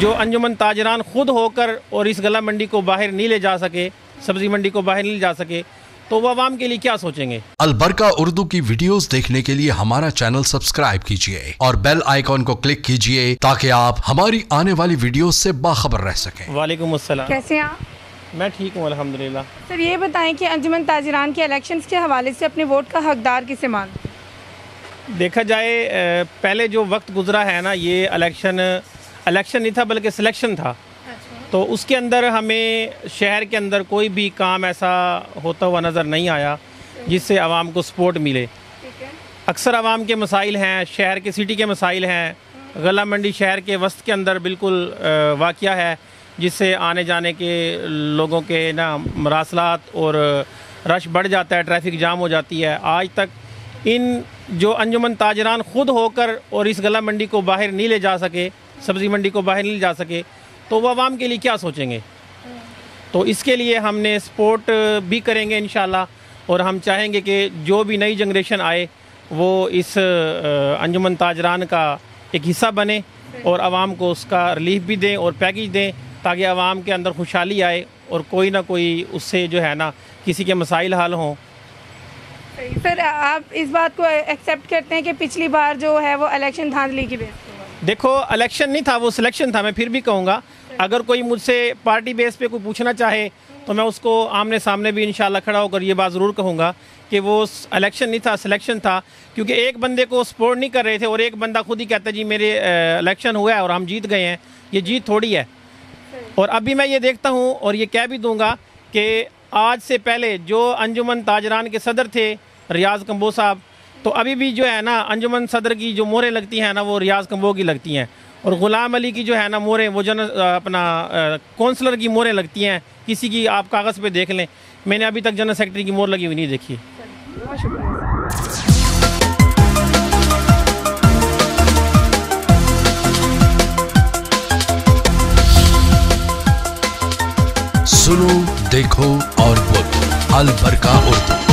जो अंजुमन ताजरान खुद होकर और इस गला मंडी को बाहर नहीं ले जा सके, सब्ज़ी मंडी को बाहर नहीं ले जा सके, तो वो आवाम के लिए क्या सोचेंगे। अलबरका उर्दू की वीडियोस देखने के लिए हमारा चैनल सब्सक्राइब कीजिए और बेल आइकॉन को क्लिक कीजिए ताकि आप हमारी आने वाली वीडियोस से बाखबर रह सकें। वालेकुम अस्सलाम। कैसे हैं आप? मैं ठीक हूँ अल्हम्दुलिल्लाह। सर ये बताएं कि अंजुमन ताजरान के इलेक्शंस के हवाले से अपने वोट का हकदार किसे मानते हैं? देखा जाए पहले जो वक्त गुजरा है ना, ये इलेक्शन नहीं था बल्कि सिलेक्शन था। तो उसके अंदर हमें शहर के अंदर कोई भी काम ऐसा होता हुआ नज़र नहीं आया जिससे आवाम को सपोर्ट मिले। अक्सर आवाम के मसाइल हैं, शहर के सिटी के मसाइल हैं। गला मंडी शहर के वस्त के अंदर बिल्कुल वाक़या है, जिससे आने जाने के लोगों के ना मरासलात और रश बढ़ जाता है, ट्रैफिक जाम हो जाती है। आज तक इन जो अंजुमन ताजरान खुद होकर और इस गला मंडी को बाहर नहीं ले जा सके, सब्ज़ी मंडी को बाहर नहीं ले जा सके, तो वो आवाम के लिए क्या सोचेंगे। तो इसके लिए हमने सपोर्ट भी करेंगे इंशाल्लाह, और हम चाहेंगे कि जो भी नई जनरेशन आए वो इस अंजुमन ताजरान का एक हिस्सा बने और आवाम को उसका रिलीफ भी दें और पैकेज दें, ताकि आवाम के अंदर खुशहाली आए और कोई ना कोई उससे जो है ना किसी के मसाइल हल हों। सर आप इस बात को एक्सेप्ट करते हैं कि पिछली बार जो है वो इलेक्शन धांधली की बेस पे हुआ? देखो, इलेक्शन नहीं था, वो सिलेक्शन था। मैं फिर भी कहूँगा, अगर कोई मुझसे पार्टी बेस पे कोई पूछना चाहे तो मैं उसको आमने सामने भी इंशाल्लाह खड़ा होकर ये बात ज़रूर कहूँगा कि वो इलेक्शन नहीं था, सिलेक्शन था। क्योंकि एक बंदे को सपोर्ट नहीं कर रहे थे और एक बंदा खुद ही कहता जी मेरे इलेक्शन हुआ है और हम जीत गए हैं। ये जीत थोड़ी है। और अभी मैं ये देखता हूँ और ये कह भी दूँगा कि आज से पहले जो अंजुमन ताजरान के सदर थे रियाज़ कंबो साहब, तो अभी भी जो है ना अंजुमन सदर की जो मोहरें लगती हैं ना वो रियाज़ कंबो की लगती हैं, और ग़ुलाम अली की जो है ना मोहरें वो अपना कौंसलर की मोहरें लगती हैं। किसी की आप कागज़ पे देख लें, मैंने अभी तक जनरल सेक्रेटरी की मोहर लगी हुई नहीं देखी। बहुत शुक्रिया। सुनो, देखो और बोलो अलबरका उर्दू।